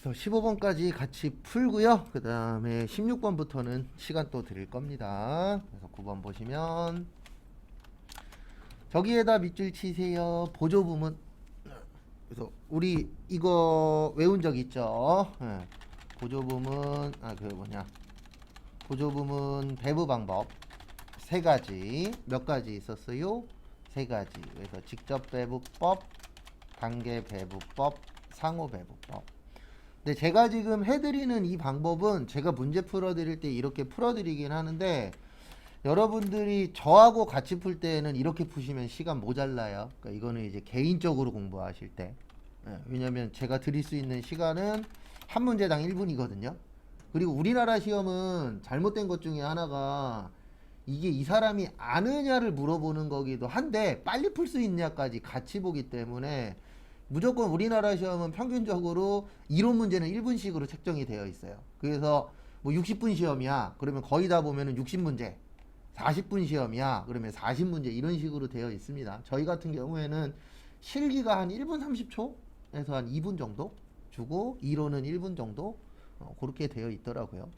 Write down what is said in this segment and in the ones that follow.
그래서 15번까지 같이 풀고요. 그 다음에 16번부터는 시간 또 드릴 겁니다. 그래서 9번 보시면 저기에다 밑줄 치세요. 보조 부문. 그래서 우리 이거 외운 적 있죠? 예. 보조 부문 그 뭐냐? 보조 부문 배부 방법 세 가지. 몇 가지 있었어요? 세 가지. 그래서 직접 배부법, 단계 배부법, 상호 배부법. 근데 제가 지금 해드리는 이 방법은 제가 문제 풀어드릴 때 이렇게 풀어드리긴 하는데 여러분들이 저하고 같이 풀 때는 이렇게 푸시면 시간 모자라요. 그러니까 이거는 이제 개인적으로 공부하실 때. 왜냐면 제가 드릴 수 있는 시간은 한 문제당 1분이거든요. 그리고 우리나라 시험은 잘못된 것 중에 하나가 이게 이 사람이 아느냐를 물어보는 거기도 한데 빨리 풀 수 있냐까지 같이 보기 때문에 무조건 우리나라 시험은 평균적으로 이론 문제는 1분씩으로 책정이 되어 있어요. 그래서 뭐 60분 시험이야. 그러면 거의 다 보면은 60문제. 40분 시험이야. 그러면 40문제 이런 식으로 되어 있습니다. 저희 같은 경우에는 실기가 한 1분 30초에서 한 2분 정도 주고 이론은 1분 정도 그렇게 되어 있더라고요.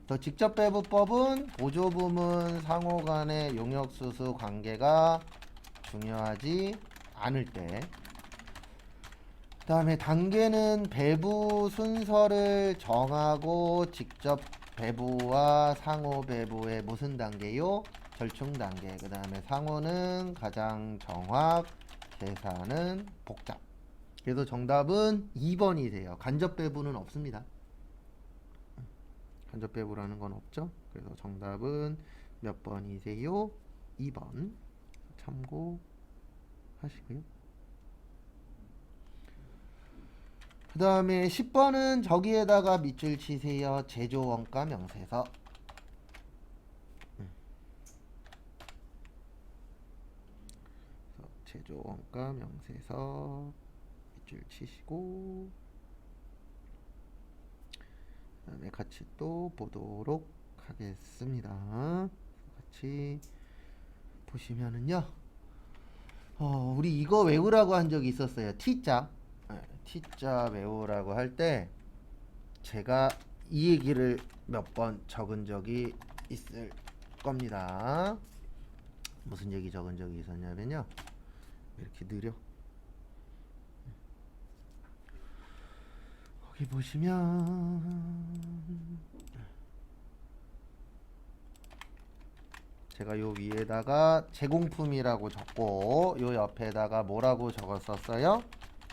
더 직접 배부법은 보조 부문 상호 간의 용역 수수 관계가 중요하지 않을 때. 그 다음에 단계는 배부 순서를 정하고 직접 배부와 상호 배부의 무슨 단계요? 절충 단계. 그 다음에 상호는 가장 정확, 계산은 복잡. 그래서 정답은 2번이세요. 간접 배부는 없습니다. 간접 배부라는 건 없죠. 그래서 정답은 몇 번이세요? 2번. 참고하시고요. 그 다음에 10번은 저기에다가 밑줄 치세요. 제조 원가 명세서. 제조 원가 명세서 밑줄 치시고 그 다음에 같이 또 보도록 하겠습니다. 같이 보시면은요. 우리 이거 외우라고 한 적이 있었어요. T자. T자 외우라고 할 때 제가 이 얘기를 몇 번 적은 적이 있을 겁니다. 무슨 얘기 적은 적이 있었냐면요. 왜 이렇게 느려? 거기 보시면 제가 요 위에다가 제공품이라고 적고 요 옆에다가 뭐라고 적었었어요?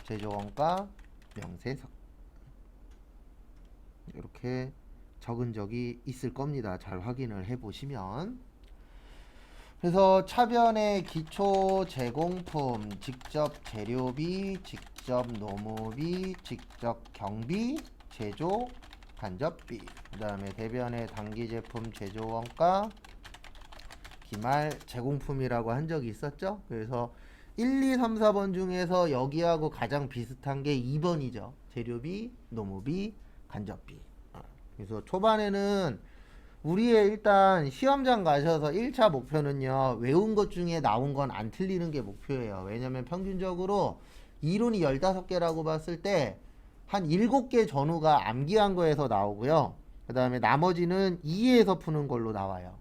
제조원가 명세서. 이렇게 적은 적이 있을 겁니다. 잘 확인을 해 보시면. 그래서 차변의 기초 제공품, 직접 재료비, 직접 노무비, 직접 경비, 제조 간접비. 그 다음에 대변의 단기 제품 제조 원가, 기말 제공품이라고 한 적이 있었죠. 그래서 1, 2, 3, 4번 중에서 여기하고 가장 비슷한 게 2번이죠. 재료비, 노무비, 간접비. 그래서 초반에는 우리의 일단 시험장 가셔서 1차 목표는요. 외운 것 중에 나온 건 안 틀리는 게 목표예요. 왜냐면 평균적으로 이론이 15개라고 봤을 때 한 7개 전후가 암기한 거에서 나오고요. 그 다음에 나머지는 이해해서 푸는 걸로 나와요.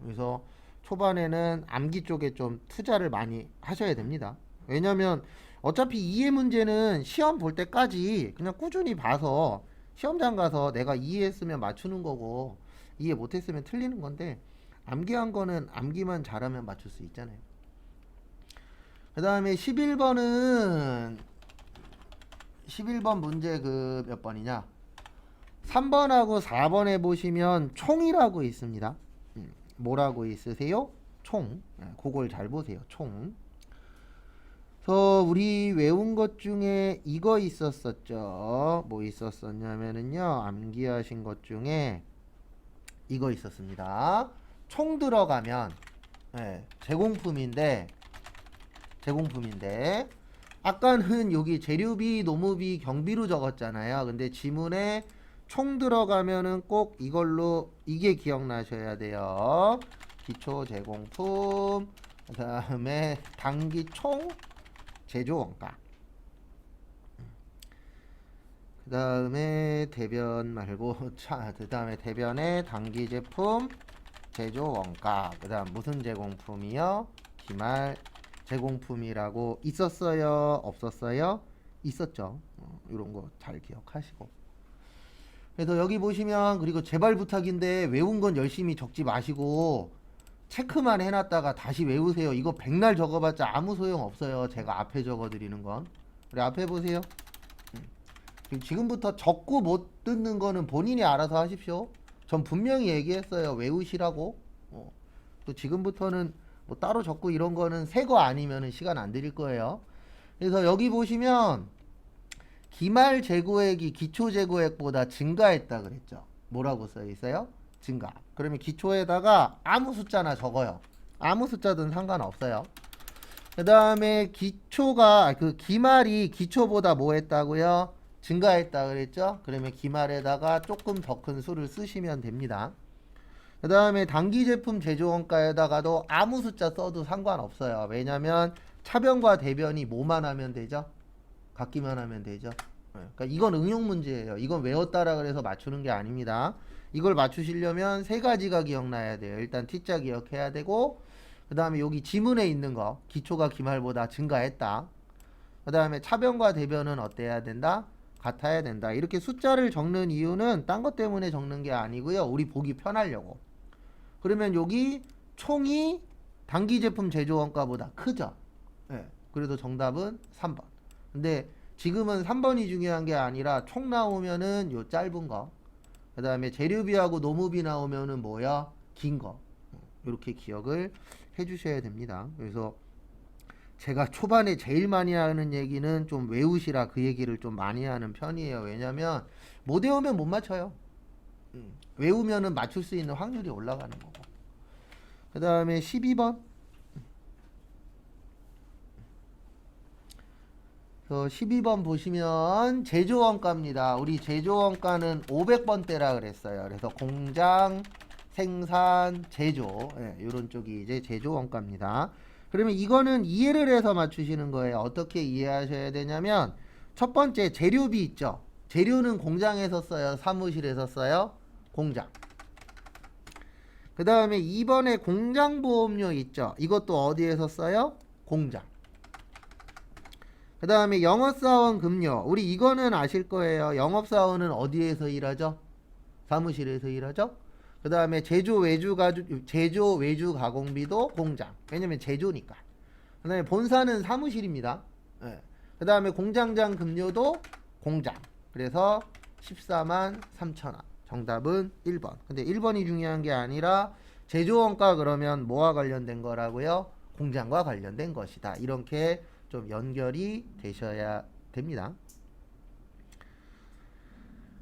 그래서 초반에는 암기 쪽에 좀 투자를 많이 하셔야 됩니다. 왜냐면 어차피 이해 문제는 시험 볼 때까지 그냥 꾸준히 봐서 시험장 가서 내가 이해했으면 맞추는 거고 이해 못했으면 틀리는 건데 암기한 거는 암기만 잘하면 맞출 수 있잖아요. 그 다음에 11번 문제 그 몇 번이냐? 3번하고 4번에 보시면 총이라고 있습니다. 뭐라고 있으세요? 총. 그걸 잘 보세요. 총. 그래서 우리 외운 것 중에 이거 있었었죠. 뭐 있었었냐면은요. 암기하신 것 중에 이거 있었습니다. 총 들어가면 제공품인데 아까는 여기 재료비, 노무비, 경비로 적었잖아요. 근데 지문에 총 들어가면은 꼭 이걸로 이게 기억나셔야 돼요. 기초 제공품, 그 다음에 단기 총 제조 원가. 그 다음에 대변 말고 그 다음에 대변의 단기 제품 제조 원가, 그 다음 무슨 제공품이요? 기말 제공품이라고 있었어요? 없었어요? 있었죠. 이런 거 잘 기억하시고. 그래서 여기 보시면, 그리고 제발 부탁인데 외운 건 열심히 적지 마시고 체크만 해놨다가 다시 외우세요. 이거 백날 적어봤자 아무 소용 없어요. 제가 앞에 적어드리는 건. 그래, 앞에 보세요. 지금부터 적고 못 듣는 거는 본인이 알아서 하십시오. 전 분명히 얘기했어요. 외우시라고. 또 지금부터는 뭐 따로 적고 이런 거는 새 거 아니면은 시간 안 드릴 거예요. 그래서 여기 보시면 기말 재고액이 기초 재고액보다 증가했다 그랬죠. 뭐라고 써 있어요? 증가. 그러면 기초에다가 아무 숫자나 적어요. 아무 숫자든 상관없어요. 그 다음에 기초가 그 기말이 기초보다 뭐 했다고요? 증가했다 그랬죠? 그러면 기말에다가 조금 더 큰 수를 쓰시면 됩니다. 그 다음에 단기 제품 제조 원가에다가도 아무 숫자 써도 상관없어요. 왜냐면 차변과 대변이 뭐만 하면 되죠? 같기만 하면 되죠. 그러니까 이건 응용 문제예요. 이건 외웠다라 그래서 맞추는 게 아닙니다. 이걸 맞추시려면 세 가지가 기억나야 돼요. 일단 T자 기억해야 되고, 그 다음에 여기 지문에 있는 거 기초가 기말보다 증가했다. 그 다음에 차변과 대변은 어때야 된다? 같아야 된다. 이렇게 숫자를 적는 이유는 딴 것 때문에 적는 게 아니고요. 우리 보기 편하려고. 그러면 여기 총이 단기 제품 제조 원가보다 크죠. 네. 그래도 정답은 3번. 근데 지금은 3번이 중요한 게 아니라 총 나오면은 요 짧은 거. 그 다음에 재료비하고 노무비 나오면은 뭐야? 긴 거. 이렇게 기억을 해 주셔야 됩니다. 그래서 제가 초반에 제일 많이 하는 얘기는 좀 외우시라 그 얘기를 좀 많이 하는 편이에요. 왜냐면 못 외우면 못 맞춰요. 외우면은 맞출 수 있는 확률이 올라가는 거고. 그 다음에 12번. 12번 보시면 제조원가입니다. 우리 제조원가는 500번대라 그랬어요. 그래서 공장, 생산, 제조, 이런 쪽이 이제 제조원가입니다. 그러면 이거는 이해를 해서 맞추시는 거예요. 어떻게 이해하셔야 되냐면 첫 번째 재료비 있죠. 재료는 공장에서 써요, 사무실에서 써요? 공장. 그 다음에 2번에 공장보험료 있죠. 이것도 어디에서 써요? 공장. 그 다음에 영업사원 급료. 우리 이거는 아실 거예요. 영업사원은 어디에서 일하죠? 사무실에서 일하죠? 그 다음에 제조 외주 가공비도 공장. 왜냐면 제조니까. 그 다음에 본사는 사무실입니다. 그 다음에 공장장 급료도 공장. 그래서 14만 3천원. 정답은 1번. 근데 1번이 중요한 게 아니라 제조원가 그러면 뭐와 관련된 거라고요? 공장과 관련된 것이다. 이렇게 좀 연결이 되셔야 됩니다.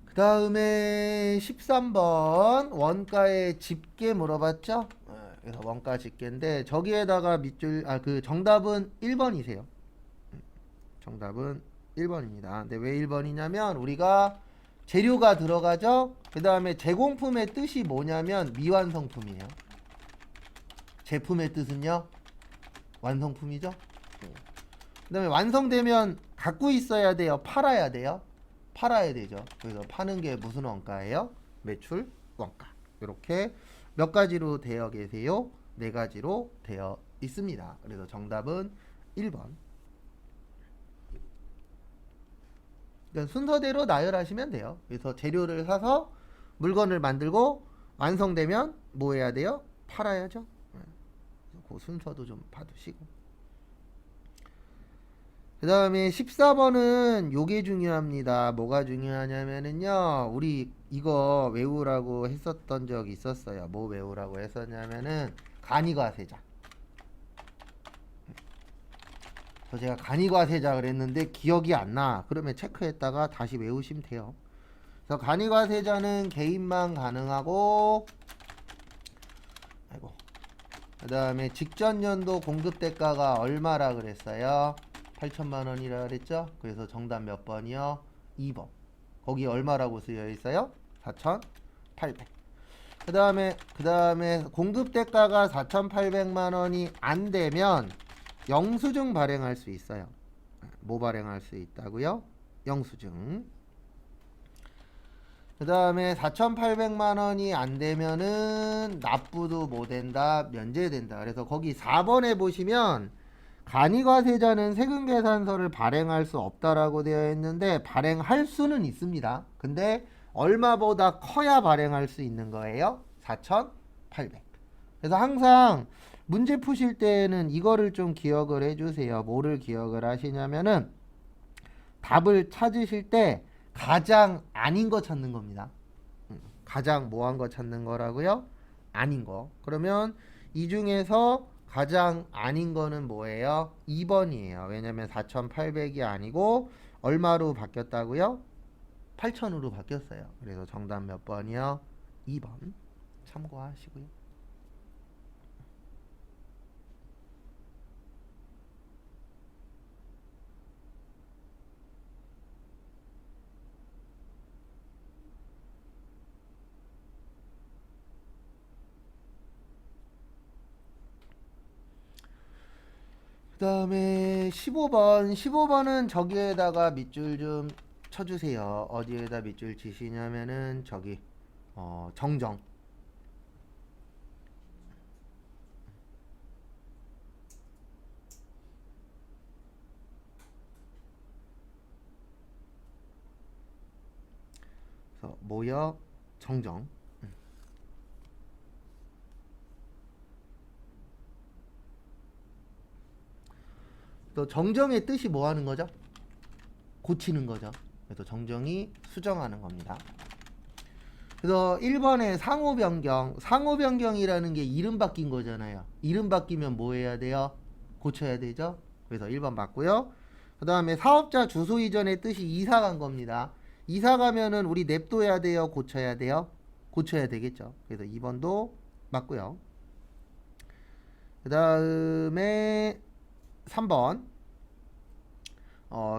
그 다음에 13번 원가의 집계 물어봤죠? 그래서 원가 집계인데 저기에다가 밑줄 그 정답은 1번이세요. 정답은 1번입니다. 근데 왜 1번이냐면 우리가 재료가 들어가죠? 그 다음에 제공품의 뜻이 뭐냐면 미완성품이에요. 제품의 뜻은요? 완성품이죠? 그 다음에 완성되면 갖고 있어야 돼요? 팔아야 돼요? 팔아야 되죠. 그래서 파는 게 무슨 원가예요? 매출 원가. 이렇게 몇 가지로 되어 계세요? 네 가지로 되어 있습니다. 그래서 정답은 1번. 그러니까 순서대로 나열하시면 돼요. 그래서 재료를 사서 물건을 만들고 완성되면 뭐 해야 돼요? 팔아야죠. 그 순서도 좀 봐두시고. 그 다음에 14번은 요게 중요합니다. 뭐가 중요하냐면은요, 우리 이거 외우라고 했었던 적이 있었어요. 뭐 외우라고 했었냐면은 간이과세자. 제가 간이과세자 그랬는데 기억이 안 나. 그러면 체크했다가 다시 외우시면 돼요. 그래서 간이과세자는 개인만 가능하고, 그 다음에 직전 연도 공급 대가가 얼마라 그랬어요? 8천만 원이라 그랬죠? 그래서 정답 몇 번이요? 2번. 거기 얼마라고 쓰여 있어요? 4,800. 그 다음에 공급 대가가 4,800만 원이 안 되면 영수증 발행할 수 있어요. 뭐 발행할 수 있다고요? 영수증. 그 다음에 4,800만 원이 안 되면은 납부도 못 된다, 면제된다. 그래서 거기 4번에 보시면 간이과세자는 세금계산서를 발행할 수 없다라고 되어 있는데 발행할 수는 있습니다. 근데 얼마보다 커야 발행할 수 있는 거예요? 4,800. 그래서 항상 문제 푸실 때는 이거를 좀 기억을 해주세요. 뭐를 기억을 하시냐면은 답을 찾으실 때 가장 아닌 거 찾는 겁니다. 가장 뭐한 거 찾는 거라고요? 아닌 거. 그러면 이 중에서 가장 아닌 거는 뭐예요? 2번이에요. 왜냐면 4,800이 아니고 얼마로 바뀌었다고요? 8,000으로 바뀌었어요. 그래서 정답 몇 번이요? 2번. 참고하시고요. 그 다음에 15번. 15번은 저기에다가 밑줄 좀 쳐주세요. 어디에다 밑줄 치시냐면은 저기 정정. 그래서 모여 정정. 또 정정의 뜻이 뭐 하는 거죠? 고치는 거죠. 그래서 정정이 수정하는 겁니다. 그래서 1번에 상호 변경. 상호 변경이라는 게 이름 바뀐 거잖아요. 이름 바뀌면 뭐 해야 돼요? 고쳐야 되죠. 그래서 1번 맞고요. 그 다음에 사업자 주소 이전의 뜻이 이사 간 겁니다. 이사 가면은 우리 냅둬야 돼요? 고쳐야 돼요? 고쳐야 되겠죠. 그래서 2번도 맞고요. 그 다음에 3번.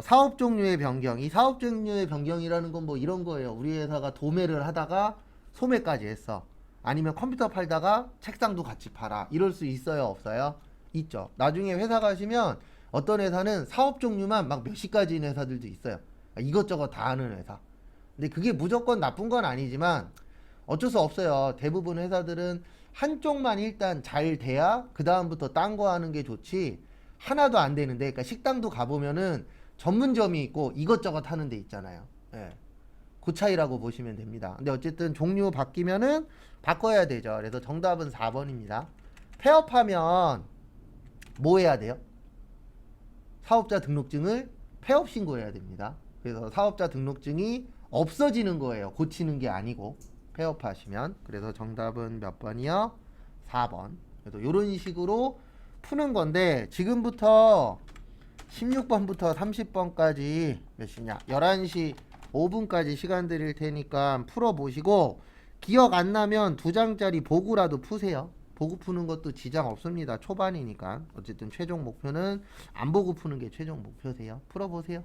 사업 종류의 변경. 이 사업 종류의 변경이라는 건 뭐 이런 거예요. 우리 회사가 도매를 하다가 소매까지 했어. 아니면 컴퓨터 팔다가 책상도 같이 팔아. 이럴 수 있어요? 없어요? 있죠. 나중에 회사 가시면 어떤 회사는 사업 종류만 막 몇십 가지인 회사들도 있어요. 이것저것 다 하는 회사. 근데 그게 무조건 나쁜 건 아니지만 어쩔 수 없어요. 대부분 회사들은 한쪽만 일단 잘 돼야 그 다음부터 딴 거 하는 게 좋지. 하나도 안 되는데, 그러니까 식당도 가보면은 전문점이 있고 이것저것 하는 데 있잖아요. 예. 그 차이라고 보시면 됩니다. 근데 어쨌든 종류 바뀌면은 바꿔야 되죠. 그래서 정답은 4번입니다. 폐업하면 뭐 해야 돼요? 사업자 등록증을 폐업 신고해야 됩니다. 그래서 사업자 등록증이 없어지는 거예요. 고치는 게 아니고 폐업하시면. 그래서 정답은 몇 번이요? 4번. 그래서 이런 식으로 푸는 건데 지금부터 16번부터 30번까지 몇 시냐? 11시 5분까지 시간 드릴 테니까 풀어보시고 기억 안 나면 2장짜리 보구라도 푸세요. 보고 푸는 것도 지장 없습니다. 초반이니까. 어쨌든 최종 목표는 안 보고 푸는 게 최종 목표세요. 풀어보세요.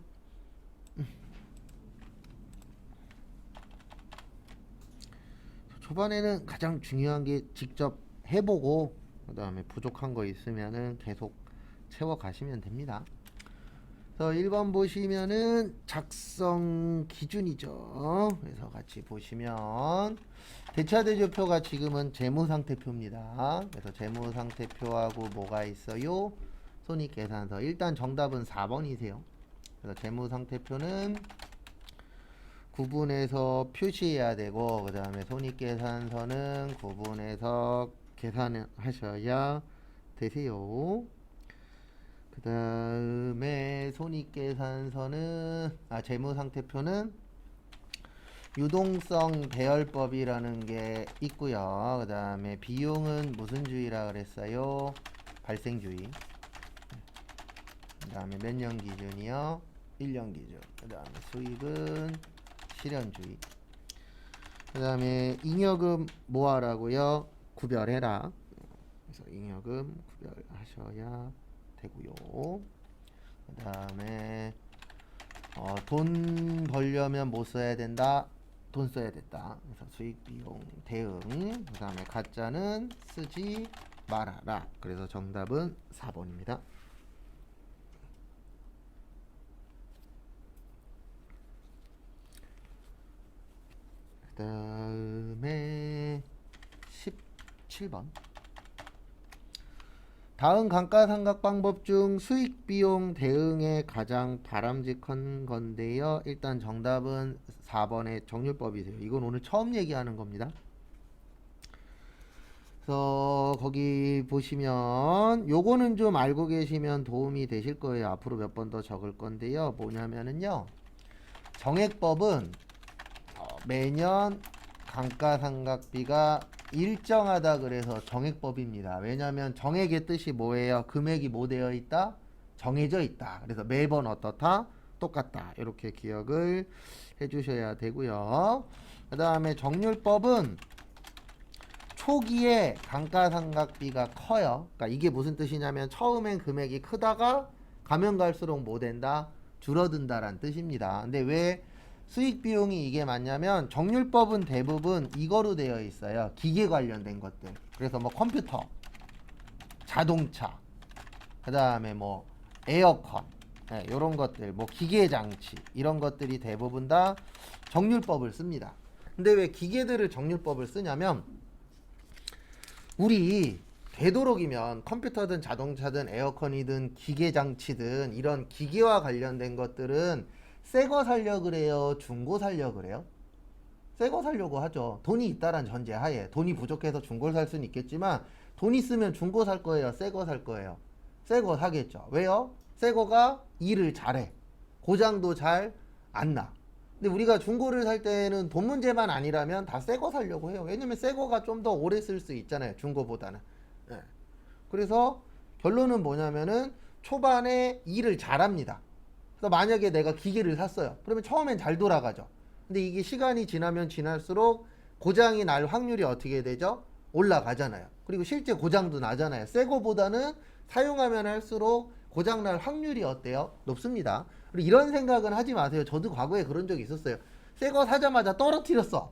초반에는 가장 중요한 게 직접 해보고 그 다음에 부족한 거 있으면은 계속 채워가시면 됩니다. 그래서 1번 보시면은 작성 기준이죠. 그래서 같이 보시면 대차대조표가 지금은 재무상태표입니다. 그래서 재무상태표하고 뭐가 있어요? 손익계산서. 일단 정답은 4번이세요. 그래서 재무상태표는 구분해서 표시해야 되고 그 다음에 손익계산서는 구분해서 계산하셔야 되세요. 그 다음에 손익계산서는 재무상태표는 유동성 배열법이라는 게 있고요. 그 다음에 비용은 무슨 주의라 그랬어요? 발생주의. 그 다음에 몇 년 기준이요? 1년 기준. 그 다음에 수익은 실현주의. 그 다음에 잉여금 뭐하라고요? 구별해라. 그래서 잉여금 구별하셔야 되고요. 그 다음에 돈 벌려면 뭐 써야 된다? 돈 써야 된다. 그래서 수익 비용 대응. 그 다음에 가짜는 쓰지 말아라. 그래서 정답은 4번입니다. 그다음에 17번. 다음 감가상각 방법 중 수익 비용 대응에 가장 바람직한 건데요. 일단 정답은 4번의 정률법이세요. 이건 오늘 처음 얘기하는 겁니다. 그래서 거기 보시면 요거는 좀 알고 계시면 도움이 되실 거예요. 앞으로 몇 번 더 적을 건데요. 뭐냐면은요. 정액법은 매년 감가상각비가 일정하다 그래서 정액법입니다. 왜냐하면 정액의 뜻이 뭐예요? 금액이 뭐 되어 있다? 정해져 있다. 그래서 매번 어떻다? 똑같다. 이렇게 기억을 해주셔야 되고요. 그 다음에 정률법은 초기에 감가상각비가 커요. 그러니까 이게 무슨 뜻이냐면 처음엔 금액이 크다가 가면 갈수록 뭐 된다? 줄어든다라는 뜻입니다. 근데 왜 수익 비용이 이게 맞냐면 정률법은 대부분 이거로 되어 있어요. 기계 관련된 것들. 그래서 뭐 컴퓨터, 자동차, 그 다음에 뭐 에어컨, 이런 것들, 뭐 기계 장치 이런 것들이 대부분 다 정률법을 씁니다. 근데 왜 기계들을 정률법을 쓰냐면 우리 되도록이면 컴퓨터든 자동차든 에어컨이든 기계 장치든 이런 기계와 관련된 것들은 새 거 살려 그래요? 중고 살려 그래요? 새 거 살려고 하죠. 돈이 있다란 전제하에. 돈이 부족해서 중고를 살 수는 있겠지만 돈 있으면 중고 살 거예요? 새 거 살 거예요? 새 거 사겠죠. 왜요? 새 거가 일을 잘해. 고장도 잘 안 나. 근데 우리가 중고를 살 때는 돈 문제만 아니라면 다 새 거 살려고 해요. 왜냐면 새 거가 좀 더 오래 쓸 수 있잖아요. 중고보다는. 예. 그래서 결론은 뭐냐면은 초반에 일을 잘합니다. 그래서 만약에 내가 기계를 샀어요. 그러면 처음엔 잘 돌아가죠. 근데 이게 시간이 지나면 지날수록 고장이 날 확률이 어떻게 되죠? 올라가잖아요. 그리고 실제 고장도 나잖아요. 새 거보다는 사용하면 할수록 고장 날 확률이 어때요? 높습니다. 그리고 이런 생각은 하지 마세요. 저도 과거에 그런 적이 있었어요. 새 거 사자마자 떨어뜨렸어.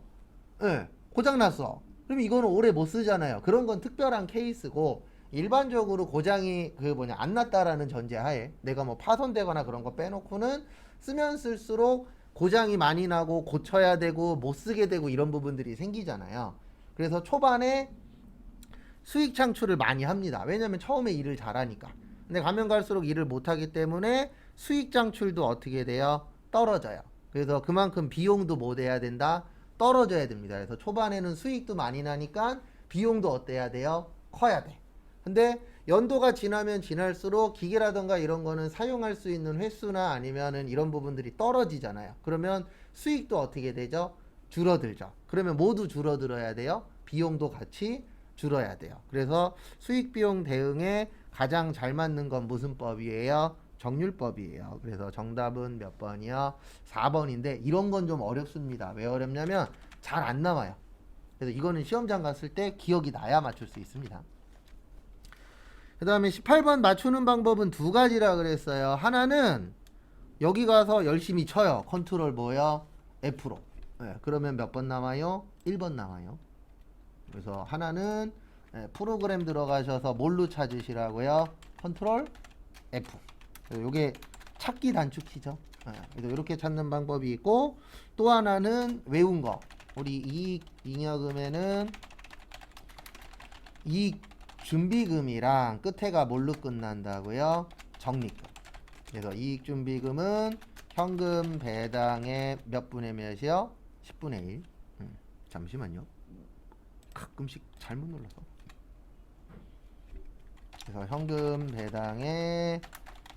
예, 고장 났어. 그러면 이거는 오래 못 쓰잖아요. 그런 건 특별한 케이스고 일반적으로 고장이 안 났다라는 전제하에 내가 뭐 파손되거나 그런 거 빼놓고는 쓰면 쓸수록 고장이 많이 나고 고쳐야 되고 못 쓰게 되고 이런 부분들이 생기잖아요. 그래서 초반에 수익 창출을 많이 합니다. 왜냐면 처음에 일을 잘하니까. 근데 가면 갈수록 일을 못하기 때문에 수익 창출도 어떻게 돼요? 떨어져요. 그래서 그만큼 비용도 뭐 돼야 된다? 떨어져야 됩니다. 그래서 초반에는 수익도 많이 나니까 비용도 어때야 돼요? 커야 돼. 근데 연도가 지나면 지날수록 기계라던가 이런 거는 사용할 수 있는 횟수나 아니면은 이런 부분들이 떨어지잖아요. 그러면 수익도 어떻게 되죠? 줄어들죠. 그러면 모두 줄어들어야 돼요. 비용도 같이 줄어야 돼요. 그래서 수익 비용 대응에 가장 잘 맞는 건 무슨 법이에요? 정률법이에요. 그래서 정답은 몇 번이요? 4번인데 이런 건 좀 어렵습니다. 왜 어렵냐면 잘 안 나와요. 그래서 이거는 시험장 갔을 때 기억이 나야 맞출 수 있습니다. 그 다음에 18번 맞추는 방법은 두 가지라 그랬어요. 하나는 여기 가서 열심히 쳐요. 컨트롤 뭐요? F로. 네, 그러면 몇 번 남아요? 1번 남아요. 그래서 하나는 프로그램 들어가셔서 뭘로 찾으시라고요? 컨트롤 F. 요게 찾기 단축키죠. 그래서 이렇게 찾는 방법이 있고 또 하나는 외운 거. 우리 이익 잉여금에는 이익 준비금이랑 끝에가 뭘로 끝난다고요? 적립금. 그래서 이익준비금은 현금 배당의 몇 분의 몇이요? 10분의 1. 잠시만요. 가끔씩 잘못 눌러서. 그래서 현금 배당의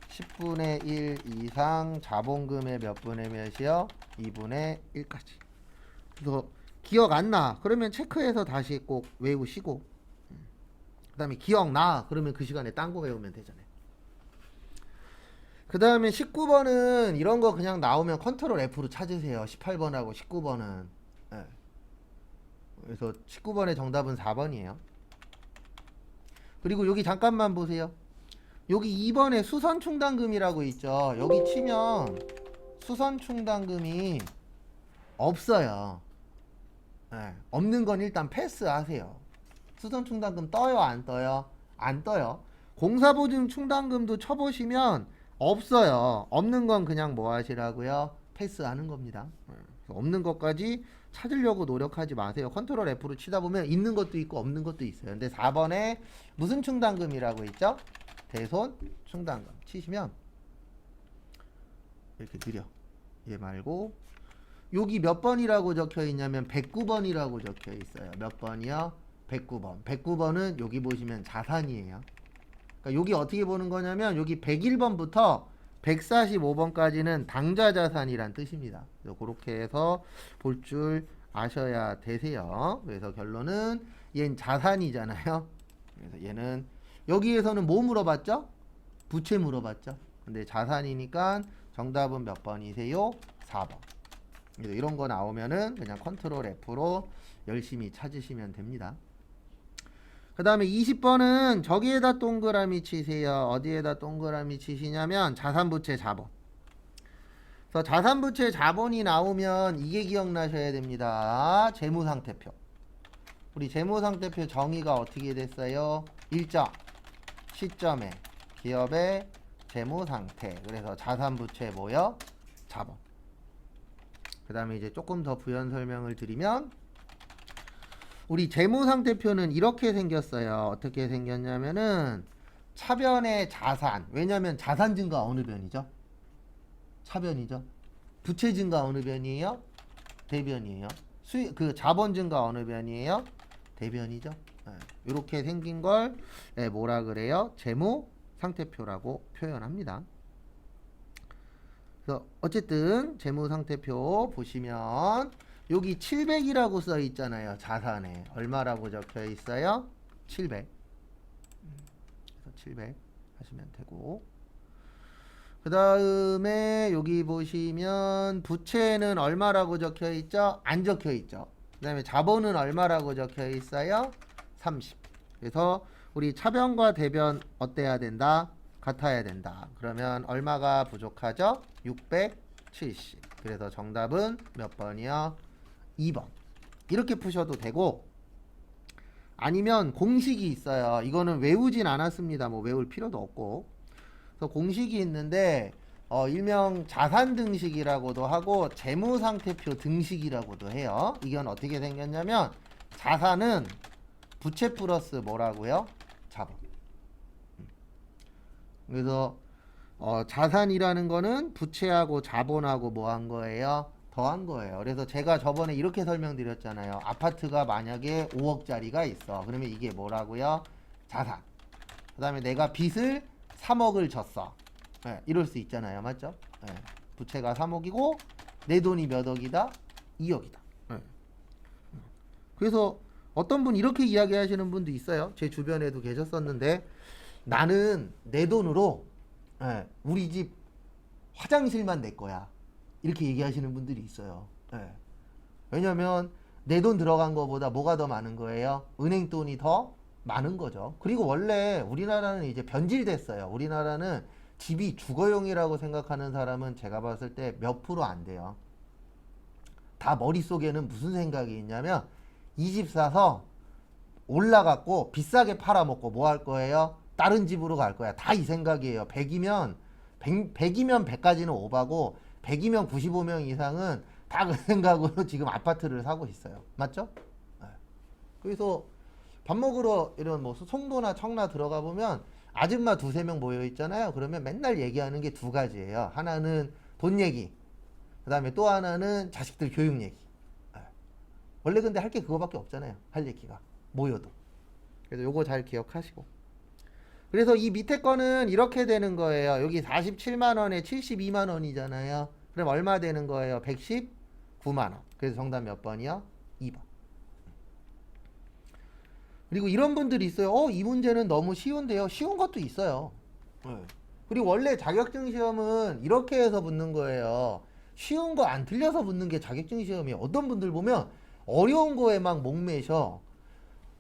10분의 1 이상 자본금의 몇 분의 몇이요? 2분의 1까지. 그래서 기억 안 나. 그러면 체크해서 다시 꼭 외우시고 그 다음에 기억나 그러면 그 시간에 딴 거 외우면 되잖아요. 그 다음에 19번은 이런 거 그냥 나오면 컨트롤 F로 찾으세요. 18번하고 19번은. 네. 그래서 19번의 정답은 4번이에요. 그리고 여기 잠깐만 보세요. 여기 2번에 수선충당금이라고 있죠. 여기 치면 수선충당금이 없어요. 네. 없는 건 일단 패스하세요. 수선충당금 떠요? 안 떠요? 안 떠요. 공사보증 충당금도 쳐보시면 없어요. 없는 건 그냥 뭐 하시라고요? 패스하는 겁니다. 없는 것까지 찾으려고 노력하지 마세요. 컨트롤 F로 치다 보면 있는 것도 있고 없는 것도 있어요. 근데 4번에 무슨 충당금이라고 있죠? 대손 충당금 치시면 이렇게 느려. 얘 말고 여기 몇 번이라고 적혀 있냐면 109번이라고 적혀 있어요. 몇 번이요? 109번. 109번은 여기 보시면 자산이에요. 그러니까 여기 어떻게 보는 거냐면 여기 101번부터 145번까지는 당좌 자산이란 뜻입니다. 그래서 그렇게 해서 볼 줄 아셔야 되세요. 그래서 결론은 얘는 자산이잖아요. 그래서 얘는 여기에서는 뭐 물어봤죠? 부채 물어봤죠. 근데 자산이니까 정답은 몇 번이세요? 4번. 그래서 이런 거 나오면은 그냥 컨트롤 F로 열심히 찾으시면 됩니다. 그 다음에 20번은 저기에다 동그라미 치세요. 어디에다 동그라미 치시냐면 자산부채 자본. 그래서 자산부채 자본이 나오면 이게 기억나셔야 됩니다. 재무상태표. 우리 재무상태표 정의가 어떻게 됐어요? 일정 시점에 기업의 재무상태. 그래서 자산부채 뭐요? 자본. 그 다음에 이제 조금 더 부연 설명을 드리면 우리 재무상태표는 이렇게 생겼어요. 어떻게 생겼냐면은 차변의 자산. 왜냐면 자산 증가 어느 변이죠? 차변이죠. 부채 증가 어느 변이에요? 대변이에요. 그 자본 증가 어느 변이에요? 대변이죠. 이렇게 생긴 걸 뭐라 그래요? 재무상태표라고 표현합니다. 그래서 어쨌든 재무상태표 보시면 여기 700이라고 써 있잖아요. 자산에 얼마라고 적혀 있어요? 700. 그래서 700 하시면 되고, 그 다음에 여기 보시면 부채는 얼마라고 적혀 있죠? 안 적혀 있죠. 그 다음에 자본은 얼마라고 적혀 있어요? 30. 그래서 우리 차변과 대변 어때야 된다? 같아야 된다. 그러면 얼마가 부족하죠? 670. 그래서 정답은 몇 번이요? 2번. 이렇게 푸셔도 되고, 아니면 공식이 있어요. 이거는 외우진 않았습니다. 뭐 외울 필요도 없고. 그래서 공식이 있는데 일명 자산 등식이라고도 하고 재무상태표 등식이라고도 해요. 이건 어떻게 생겼냐면 자산은 부채 플러스 뭐라고요? 자본. 그래서 자산이라는 거는 부채하고 자본하고 뭐 한 거예요? 더한 거예요. 그래서 제가 저번에 이렇게 설명드렸잖아요. 아파트가 만약에 5억짜리가 있어. 그러면 이게 뭐라고요? 자산. 그 다음에 내가 빚을 3억을 졌어. 이럴 수 있잖아요. 맞죠? 부채가 3억이고 내 돈이 몇 억이다? 2억이다. 그래서 어떤 분 이렇게 이야기하시는 분도 있어요. 제 주변에도 계셨었는데 나는 내 돈으로 우리 집 화장실만 내 거야. 이렇게 얘기하시는 분들이 있어요. 왜냐면 내 돈 들어간 거보다 뭐가 더 많은 거예요? 은행 돈이 더 많은 거죠. 그리고 원래 우리나라는 이제 변질됐어요. 우리나라는 집이 주거용이라고 생각하는 사람은 제가 봤을 때 몇 프로 안 돼요. 다 머릿속에는 무슨 생각이 있냐면 이 집 사서 올라갔고 비싸게 팔아먹고 뭐 할 거예요? 다른 집으로 갈 거야. 다 이 생각이에요. 100이면 100까지는 오바고 100이면 95명 이상은 다 그 생각으로 지금 아파트를 사고 있어요. 맞죠? 그래서 밥 먹으러 이런 뭐 송도나 청라 들어가 보면 아줌마 두세 명 모여 있잖아요. 그러면 맨날 얘기하는 게 두 가지예요. 하나는 돈 얘기, 그 다음에 또 하나는 자식들 교육 얘기. 원래 근데 할 게 그거밖에 없잖아요. 할 얘기가 모여도. 그래서 요거 잘 기억하시고. 그래서 이 밑에 거는 이렇게 되는 거예요. 여기 47만 원에 72만 원이잖아요. 그럼 얼마 되는 거예요? 119만 원. 그래서 정답 몇 번이요? 2번. 그리고 이런 분들이 있어요. 이 문제는 너무 쉬운데요. 쉬운 것도 있어요. 그리고 원래 자격증 시험은 이렇게 해서 붙는 거예요. 쉬운 거 안 틀려서 붙는 게 자격증 시험이에요. 어떤 분들 보면 어려운 거에 막 목매셔.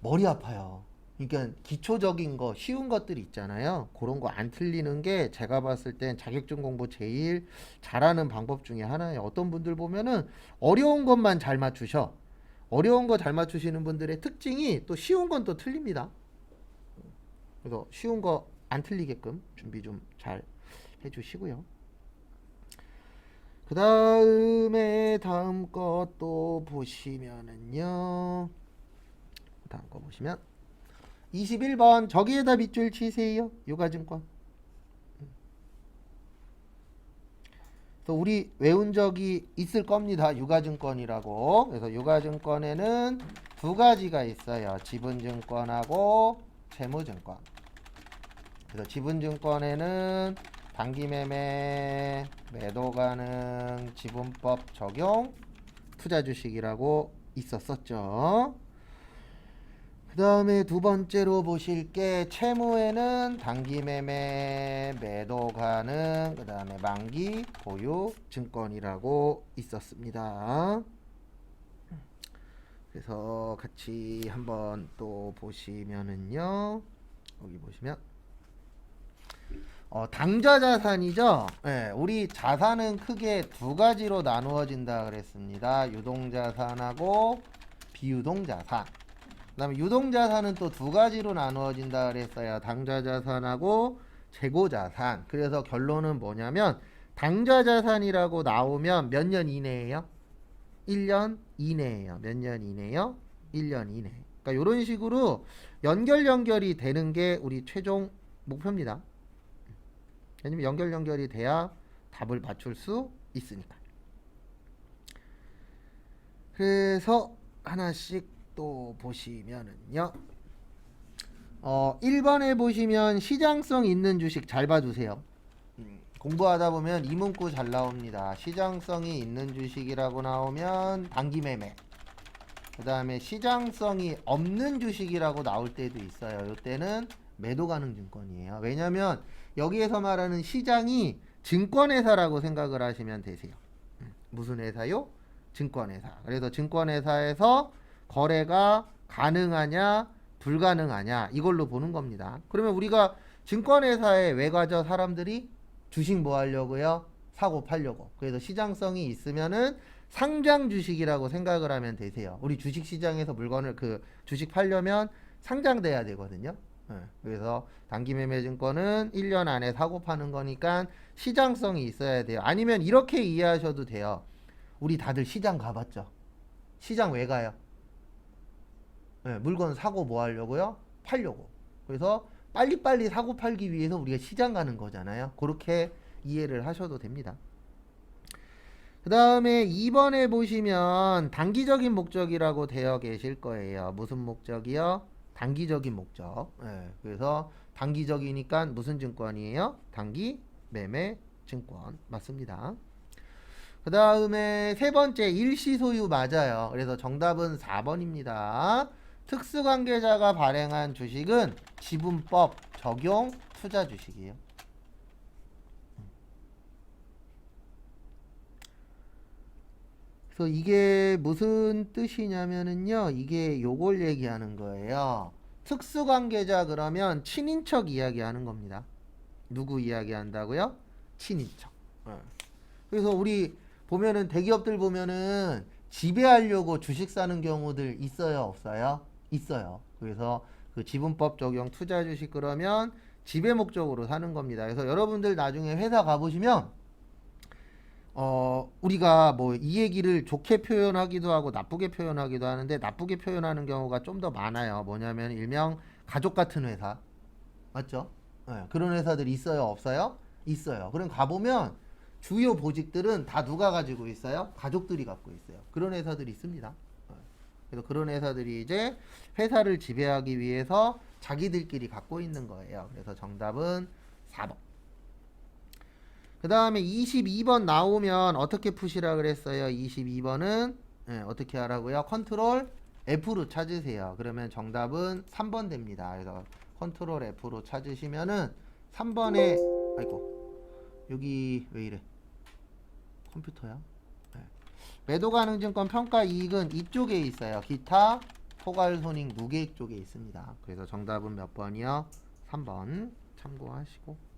머리 아파요. 그러니까 기초적인 거, 쉬운 것들 있잖아요. 그런 거 안 틀리는 게 제가 봤을 땐 자격증 공부 제일 잘하는 방법 중에 하나예요. 어떤 분들 보면은 어려운 것만 잘 맞추셔. 어려운 거 잘 맞추시는 분들의 특징이 또 쉬운 건 또 틀립니다. 그래서 쉬운 거 안 틀리게끔 준비 좀 잘 해주시고요. 그 다음에 다음 것도 보시면은요. 다음 거 보시면 21번 저기에다 밑줄 치세요. 유가증권. 그래서 우리 외운 적이 있을 겁니다. 유가증권이라고. 그래서 유가증권에는 두 가지가 있어요. 지분증권하고 채무증권. 그래서 지분증권에는 단기매매, 매도 가능, 지분법 적용, 투자주식이라고 있었었죠. 그 다음에 두 번째로 보실 게 채무에는 단기매매, 매도 가능, 그 다음에 만기, 보유, 증권이라고 있었습니다. 그래서 같이 한번 또 보시면은요. 여기 보시면 당좌 자산이죠. 네, 우리 자산은 크게 두 가지로 나누어진다 그랬습니다. 유동자산하고 비유동자산. 그 다음에 유동자산은 또 두 가지로 나누어진다 그랬어요. 당좌자산하고 재고자산. 그래서 결론은 뭐냐면 당좌자산이라고 나오면 몇 년 이내예요? 1년 이내예요. 몇 년 이내요? 1년 이내. 그러니까 이런 식으로 연결이 되는 게 우리 최종 목표입니다. 왜냐면 연결이 돼야 답을 맞출 수 있으니까. 그래서 하나씩 또 보시면은요. 1번에 보시면 시장성 있는 주식 잘 봐주세요. 공부하다 보면 이 문구 잘 나옵니다. 시장성이 있는 주식이라고 나오면 단기매매. 그 다음에 시장성이 없는 주식이라고 나올 때도 있어요. 이때는 매도 가능 증권이에요. 왜냐하면 여기에서 말하는 시장이 증권회사라고 생각을 하시면 되세요. 무슨 회사요? 증권회사. 그래서 증권회사에서 거래가 가능하냐 불가능하냐 이걸로 보는 겁니다. 그러면 우리가 증권회사에 왜 가죠? 사람들이 주식 뭐 하려고요? 사고 팔려고. 그래서 시장성이 있으면은 상장 주식이라고 생각을 하면 되세요. 우리 주식 시장에서 물건을 주식 팔려면 상장돼야 되거든요. 그래서 단기매매 증권은 1년 안에 사고 파는 거니까 시장성이 있어야 돼요. 아니면 이렇게 이해하셔도 돼요. 우리 다들 시장 가봤죠? 시장 왜 가요? 물건 사고 뭐 하려고요? 팔려고. 그래서 빨리빨리 사고 팔기 위해서 우리가 시장 가는 거잖아요. 그렇게 이해를 하셔도 됩니다. 그 다음에 2번에 보시면 단기적인 목적이라고 되어 계실 거예요. 무슨 목적이요? 단기적인 목적. 그래서 단기적이니까 무슨 증권이에요? 단기 매매 증권. 맞습니다. 그 다음에 세 번째 일시소유 맞아요. 그래서 정답은 4번입니다. 특수관계자가 발행한 주식은 지분법 적용 투자 주식이에요. 그래서 이게 무슨 뜻이냐면은요. 이게 요걸 얘기하는 거예요. 특수관계자 그러면 친인척 이야기하는 겁니다. 누구 이야기한다고요? 친인척. 그래서 우리 보면은 대기업들 보면은 지배하려고 주식 사는 경우들 있어요, 없어요? 있어요. 그래서 그 지분법 적용 투자 주식 그러면 지배 목적으로 사는 겁니다. 그래서 여러분들 나중에 회사 가보시면 우리가 뭐 이 얘기를 좋게 표현하기도 하고 나쁘게 표현하기도 하는데 나쁘게 표현하는 경우가 좀 더 많아요. 뭐냐면 일명 가족 같은 회사. 맞죠? 그런 회사들이 있어요, 없어요? 있어요. 그럼 가보면 주요 보직들은 다 누가 가지고 있어요? 가족들이 갖고 있어요. 그런 회사들이 있습니다. 그래서 그런 회사들이 이제 회사를 지배하기 위해서 자기들끼리 갖고 있는 거예요. 그래서 정답은 4번. 그 다음에 22번 나오면 어떻게 푸시라 그랬어요? 22번은 어떻게 하라고요? 컨트롤 F로 찾으세요. 그러면 정답은 3번 됩니다. 그래서 컨트롤 F로 찾으시면은 3번에 아이고 여기 왜 이래? 컴퓨터야? 매도 가능 증권 평가 이익은 이쪽에 있어요. 기타 포괄손익 무계획 쪽에 있습니다. 그래서 정답은 몇 번이요? 3번 참고하시고.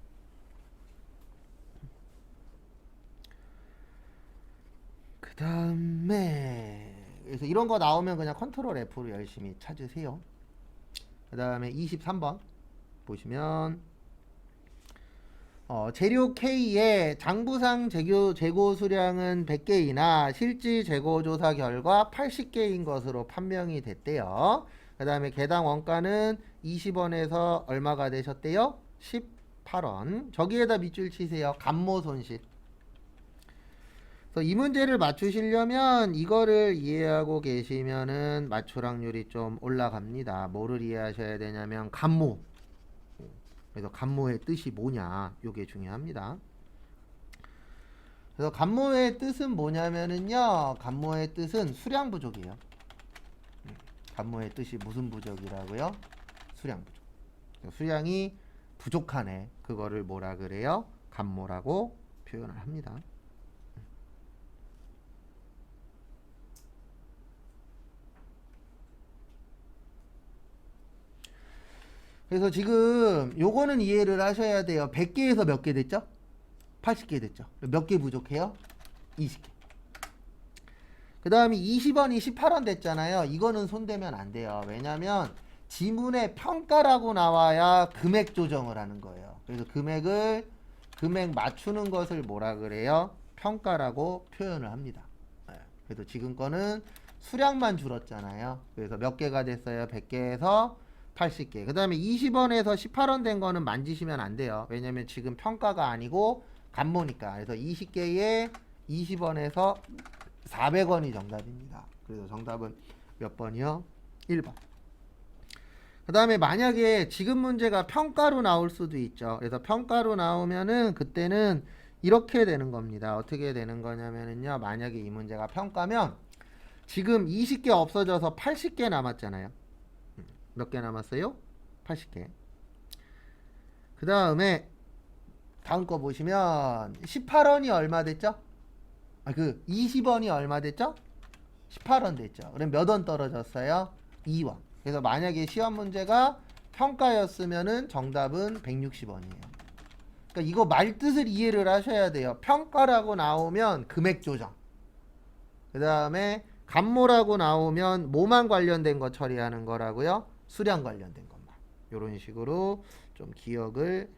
그 다음에 그래서 이런 거 나오면 그냥 컨트롤 F로 열심히 찾으세요. 그 다음에 23번 보시면 재료 K의 장부상 재고 수량은 100개이나 실질 재고 조사 결과 80개인 것으로 판명이 됐대요. 그 다음에 개당 원가는 20원에서 얼마가 되셨대요? 18원. 저기에다 밑줄 치세요. 감모 손실. 그래서 이 문제를 맞추시려면 이거를 이해하고 계시면은 맞출 확률이 좀 올라갑니다. 뭐를 이해하셔야 되냐면 감모. 그래서 감모의 뜻이 뭐냐, 요게 중요합니다. 그래서 감모의 뜻은 뭐냐면은요, 감모의 뜻은 수량 부족이에요. 감모의 뜻이 무슨 부족이라고요? 수량 부족. 수량이 부족하네. 그거를 뭐라 그래요? 감모라고 표현을 합니다. 그래서 지금 요거는 이해를 하셔야 돼요. 100개에서 몇 개 됐죠? 80개 됐죠. 몇 개 부족해요? 20개. 그 다음에 20원이 18원 됐잖아요. 이거는 손대면 안 돼요. 왜냐면 지문에 평가라고 나와야 금액 조정을 하는 거예요. 그래서 금액 맞추는 것을 뭐라 그래요? 평가라고 표현을 합니다. 그래서 지금 거는 수량만 줄었잖아요. 그래서 몇 개가 됐어요? 100개에서 80개. 그 다음에 20원에서 18원 된 거는 만지시면 안 돼요. 왜냐면 지금 평가가 아니고 감모니까. 그래서 20개에 20원에서 400원이 정답입니다. 그래서 정답은 몇 번이요? 1번. 그 다음에 만약에 지금 문제가 평가로 나올 수도 있죠. 그래서 평가로 나오면은 그때는 이렇게 되는 겁니다. 어떻게 되는 거냐면은요. 만약에 이 문제가 평가면 지금 20개 없어져서 80개 남았잖아요. 몇 개 남았어요? 80개. 그 다음에 다음 거 보시면 18원이 얼마 됐죠? 20원이 얼마 됐죠? 18원 됐죠. 그럼 몇 원 떨어졌어요? 2원. 그래서 만약에 시험 문제가 평가였으면은 정답은 160원이에요. 그러니까 이거 말뜻을 이해를 하셔야 돼요. 평가라고 나오면 금액 조정. 그 다음에 감모라고 나오면 뭐만 관련된 거 처리하는 거라고요? 수량 관련된 것만. 이런 식으로 좀 기억을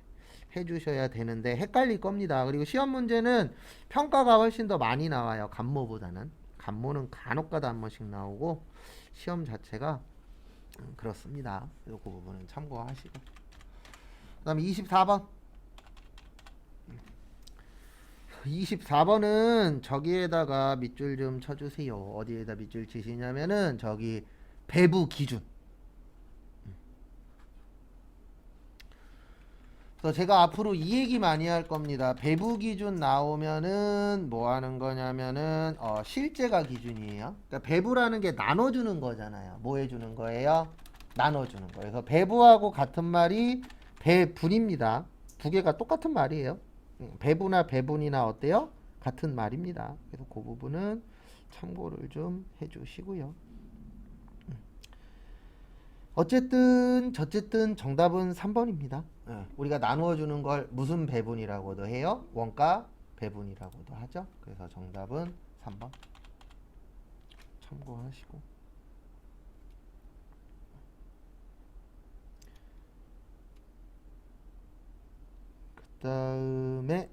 해주셔야 되는데 헷갈릴 겁니다. 그리고 시험 문제는 평가가 훨씬 더 많이 나와요. 감모보다는. 감모는 간혹가다 한 번씩 나오고 시험 자체가 그렇습니다. 그래서 그 부분은 참고하시고. 그 다음에 24번. 24번은 저기에다가 밑줄 좀 쳐주세요. 어디에다 밑줄 치시냐면은 저기 배부 기준. 그래서 제가 앞으로 이 얘기 많이 할 겁니다. 배부 기준 나오면은 뭐 하는 거냐면은 실제가 기준이에요. 그러니까 배부라는 게 나눠주는 거잖아요. 뭐 해주는 거예요? 나눠주는 거예요. 그래서 배부하고 같은 말이 배분입니다. 두 개가 똑같은 말이에요. 배부나 배분이나 어때요? 같은 말입니다. 그래서 그 부분은 참고를 좀 해주시고요. 어쨌든 저쨌든 정답은 3번입니다. 우리가 나누어 주는 걸 무슨 배분이라고도 해요? 원가 배분이라고도 하죠. 그래서 정답은 3번 참고하시고. 그 다음에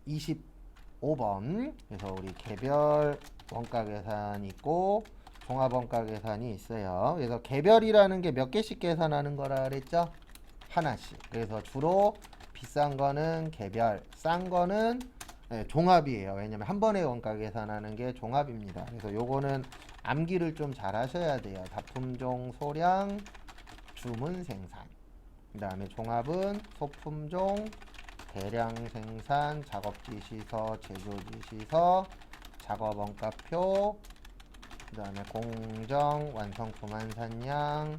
25번. 그래서 우리 개별 원가 계산이 있고 종합 원가 계산이 있어요. 그래서 개별이라는 게 몇 개씩 계산하는 거라 그랬죠? 하나씩. 그래서 주로 비싼 거는 개별, 싼 거는 종합이에요. 왜냐면 한 번에 원가 계산하는 게 종합입니다. 그래서 요거는 암기를 좀 잘 하셔야 돼요. 다품종, 소량, 주문, 생산. 그 다음에 종합은 소품종, 대량 생산, 작업지시서, 제조지시서, 작업원가표, 그 다음에 공정, 완성품 한산량,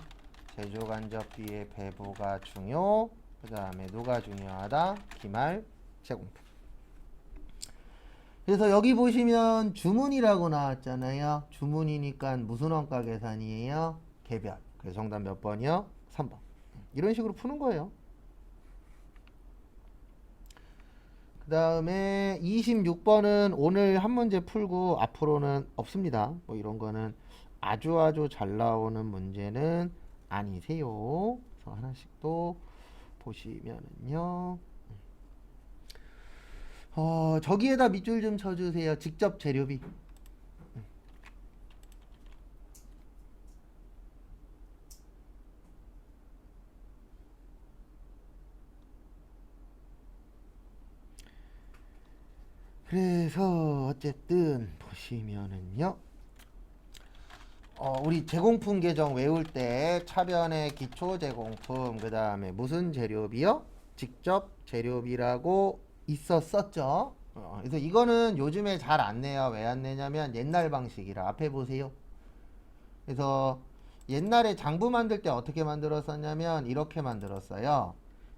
제조간접비의 배부가 중요. 그 다음에 누가 중요하다? 기말, 제공품. 그래서 여기 보시면 주문이라고 나왔잖아요. 주문이니까 무슨 원가 계산이에요? 개별. 그래서 정답 몇 번이요? 3번. 이런 식으로 푸는 거예요. 그 다음에 26번은 오늘 한 문제 풀고 앞으로는 없습니다. 뭐 이런 거는 아주 잘 나오는 문제는 아니세요. 그래서 하나씩 또 보시면은요. 저기에다 밑줄 좀 쳐주세요. 직접 재료비. 그래서 어쨌든 보시면은요. 우리 제공품 계정 외울 때 차변에 기초 제공품 그 다음에 무슨 재료비요? 직접 재료비라고 있었었죠. 그래서 이거는 요즘에 잘 안 내요. 왜 안 내냐면 옛날 방식이라. 앞에 보세요. 그래서 옛날에 장부 만들 때 어떻게 만들었었냐면 이렇게 만들었어요.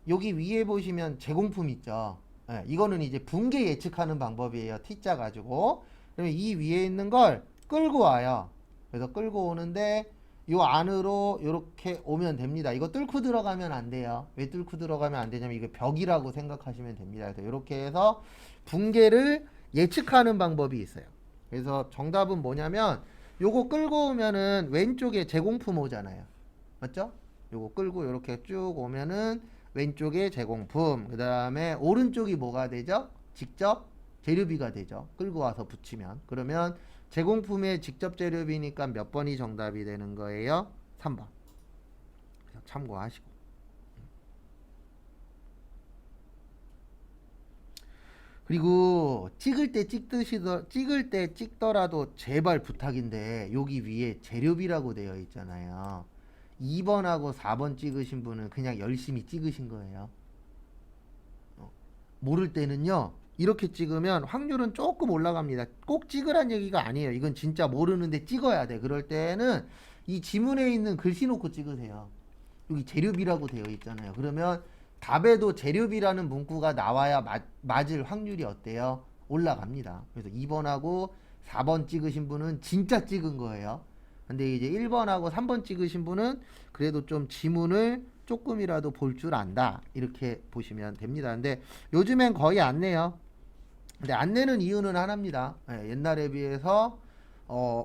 여기 위에 보시면 제공품 있죠. 예, 이거는 이제 분계 예측하는 방법이에요. T자 가지고. 그러면 이 위에 있는 걸 끌고 와요. 그래서 끌고 오는데 요 안으로 이렇게 오면 됩니다. 이거 뚫고 들어가면 안 돼요. 왜 뚫고 들어가면 안 되냐면 이게 벽이라고 생각하시면 됩니다. 그래서 이렇게 해서 분계를 예측하는 방법이 있어요. 그래서 정답은 뭐냐면 요거 끌고 오면은 왼쪽에 제공품 오잖아요. 맞죠? 요거 끌고 이렇게 쭉 오면은 왼쪽에 제공품, 그 다음에 오른쪽이 뭐가 되죠? 직접 재료비가 되죠. 끌고 와서 붙이면. 그러면 제공품의 직접 재료비니까 몇 번이 정답이 되는 거예요? 3번. 그래서 참고하시고. 그리고 찍을 때 찍더라도 제발 부탁인데 여기 위에 재료비라고 되어 있잖아요. 2번하고 4번 찍으신 분은 그냥 열심히 찍으신 거예요. 모를 때는요. 이렇게 찍으면 확률은 조금 올라갑니다. 꼭 찍으란 얘기가 아니에요. 이건 진짜 모르는데 찍어야 돼. 그럴 때는 이 지문에 있는 글씨 놓고 찍으세요. 여기 재료비라고 되어 있잖아요. 그러면 답에도 재료비라는 문구가 나와야 맞을 확률이 어때요? 올라갑니다. 그래서 2번하고 4번 찍으신 분은 진짜 찍은 거예요. 근데 이제 1번하고 3번 찍으신 분은 그래도 좀 지문을 조금이라도 볼 줄 안다. 이렇게 보시면 됩니다. 근데 요즘엔 거의 안 내요. 근데 안 내는 이유는 하나입니다. 옛날에 비해서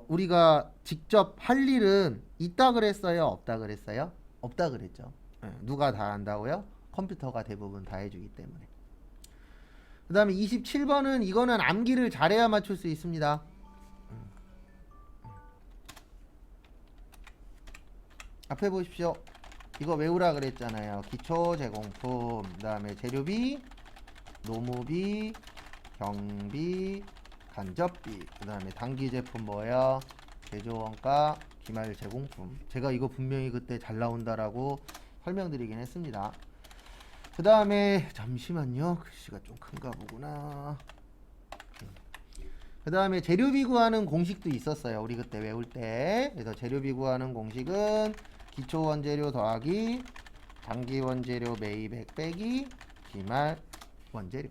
우리가 직접 할 일은 있다 그랬어요? 없다 그랬어요? 없다 그랬죠. 누가 다 한다고요? 컴퓨터가 대부분 다 해주기 때문에. 그 다음에 27번은 이거는 암기를 잘해야 맞출 수 있습니다. 앞에 보십시오. 이거 외우라 그랬잖아요. 기초 제공품, 그 다음에 재료비, 노무비, 경비, 간접비, 그 다음에 단기 제품 뭐예요? 제조원가, 기말 제공품. 제가 이거 분명히 그때 잘 나온다라고 설명드리긴 했습니다. 그 다음에 잠시만요. 글씨가 좀 큰가 보구나. 그 다음에 재료비 구하는 공식도 있었어요. 우리 그때 외울 때. 그래서 재료비 구하는 공식은 기초 원재료 더하기 단기 원재료 매입액 빼기 기말 원재료.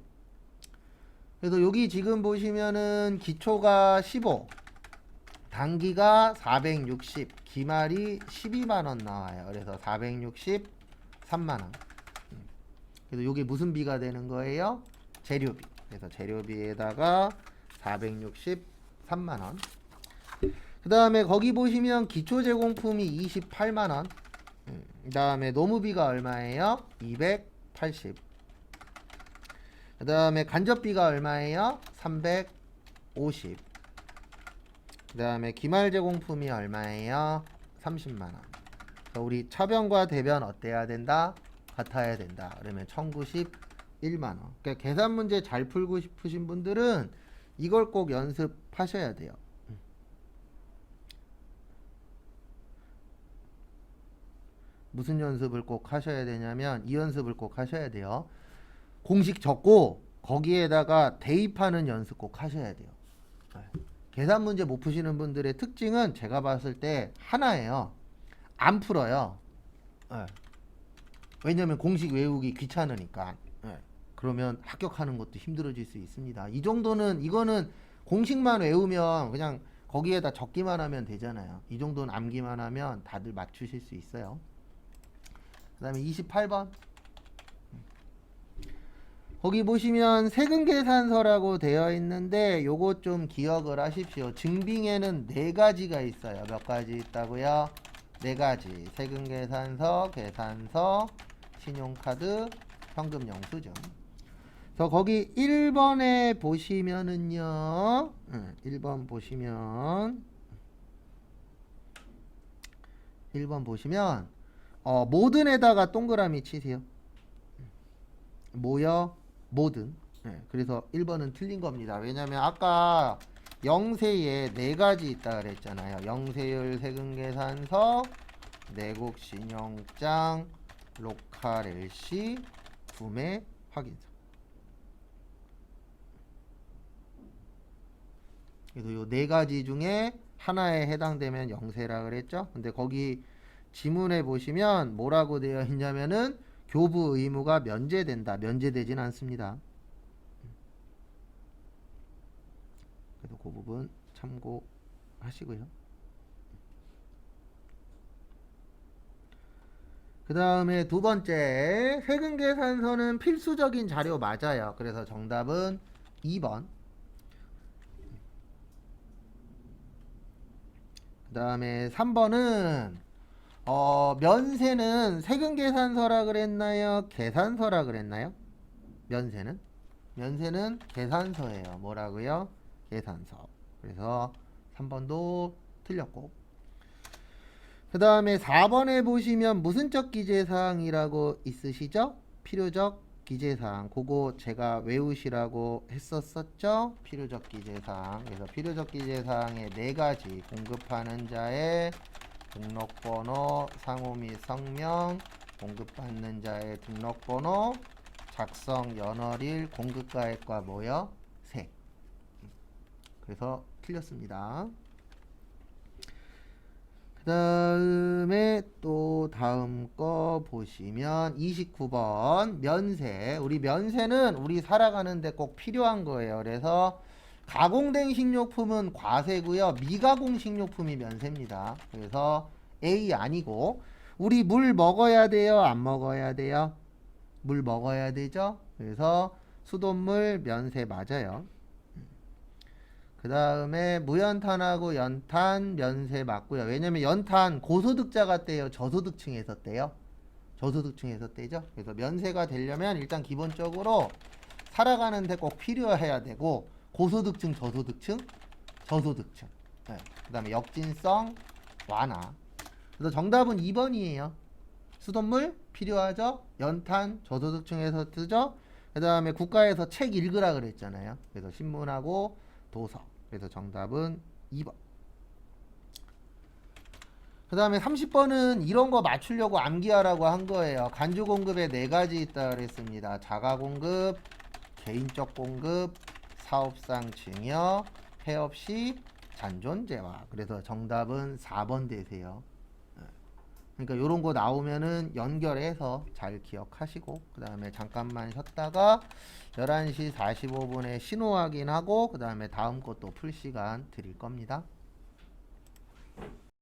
그래서 여기 지금 보시면은 기초가 15, 단기가 460, 기말이 12만원 나와요. 그래서 463만원. 그래서 이게 무슨 비가 되는 거예요? 재료비. 그래서 재료비에다가 463만원. 그 다음에 거기 보시면 기초 제공품이 28만원. 그 다음에 노무비가 얼마예요? 280. 그 다음에 간접비가 얼마예요? 350. 그 다음에 기말 제공품이 얼마예요? 30만원. 우리 차변과 대변 어때야 된다? 같아야 된다. 그러면 1091만원. 그러니까 계산 문제 잘 풀고 싶으신 분들은 이걸 꼭 연습하셔야 돼요. 무슨 연습을 꼭 하셔야 되냐면 이 연습을 꼭 하셔야 돼요. 공식 적고 거기에다가 대입하는 연습 꼭 하셔야 돼요. 계산 문제 못 푸시는 분들의 특징은 제가 봤을 때 하나예요. 안 풀어요. 왜냐면 공식 외우기 귀찮으니까. 그러면 합격하는 것도 힘들어질 수 있습니다. 이 정도는 이거는 공식만 외우면 그냥 거기에다 적기만 하면 되잖아요. 이 정도는 암기만 하면 다들 맞추실 수 있어요. 그 다음에 28번. 거기 보시면 세금계산서라고 되어 있는데 요거 좀 기억을 하십시오. 증빙에는 4가지가 있어요. 몇 가지 있다고요? 4가지. 세금계산서, 계산서, 신용카드, 현금영수증. 그래서 거기 1번에 보시면은요. 1번 보시면 1번 보시면 모든에다가 동그라미 치세요. 뭐요? 모든. 그래서 1번은 틀린 겁니다. 왜냐면 아까 영세에 4가지 있다 그랬잖아요. 영세율 세금계산서, 내국 신용장, 로컬 LC, 구매 확인서. 그래서 요 4가지 중에 하나에 해당되면 영세라 그랬죠. 근데 거기 지문에 보시면 뭐라고 되어 있냐면은 교부 의무가 면제된다. 면제되진 않습니다. 그래서 그 부분 참고하시고요. 그 다음에 두 번째, 세금계산서는 필수적인 자료 맞아요. 그래서 정답은 2번. 그 다음에 3번은 면세는 세금계산서라 그랬나요? 계산서라 그랬나요? 면세는 계산서예요. 뭐라고요? 계산서. 그래서 3번도 틀렸고, 그 다음에 4번에 보시면 무슨적 기재사항이라고 있으시죠? 필요적 기재사항. 그거 제가 외우시라고 했었죠? 필요적 기재사항. 그래서 필요적 기재사항의 4가지. 공급하는 자의 등록번호, 상호 및 성명, 공급받는 자의 등록번호, 작성 연월일, 공급가액과 뭐요? 세. 그래서 틀렸습니다. 그 다음에 또 다음 거 보시면 29번 면세. 우리 면세는 우리 살아가는데 꼭 필요한 거예요. 그래서 가공된 식료품은 과세고요. 미가공 식료품이 면세입니다. 그래서 A 아니고, 우리 물 먹어야 돼요? 안 먹어야 돼요? 물 먹어야 되죠? 그래서 수돗물 면세 맞아요. 그 다음에 무연탄하고 연탄 면세 맞고요. 왜냐면 연탄 고소득자가 떼요? 저소득층에서 떼요? 저소득층에서 떼죠? 그래서 면세가 되려면 일단 기본적으로 살아가는데 꼭 필요해야 되고, 고소득층, 저소득층, 저소득층. 그 다음에 역진성 완화. 그래서 정답은 2번이에요. 수돗물 필요하죠? 연탄 저소득층에서 뜨죠? 그 다음에 국가에서 책 읽으라 그랬잖아요. 그래서 신문하고 도서. 그래서 정답은 2번. 그 다음에 30번은 이런 거 맞추려고 암기하라고 한 거예요. 간주 공급에 4가지 있다 그랬습니다. 자가 공급, 개인적 공급, 사업상 증여, 폐업 시 잔존재화. 그래서 정답은 4번 되세요. 그러니까 이런 거 나오면은 연결해서 잘 기억하시고, 그 다음에 잠깐만 쉬었다가 11시 45분에 신호 확인하고, 그 다음에 다음 것도 풀 시간 드릴 겁니다.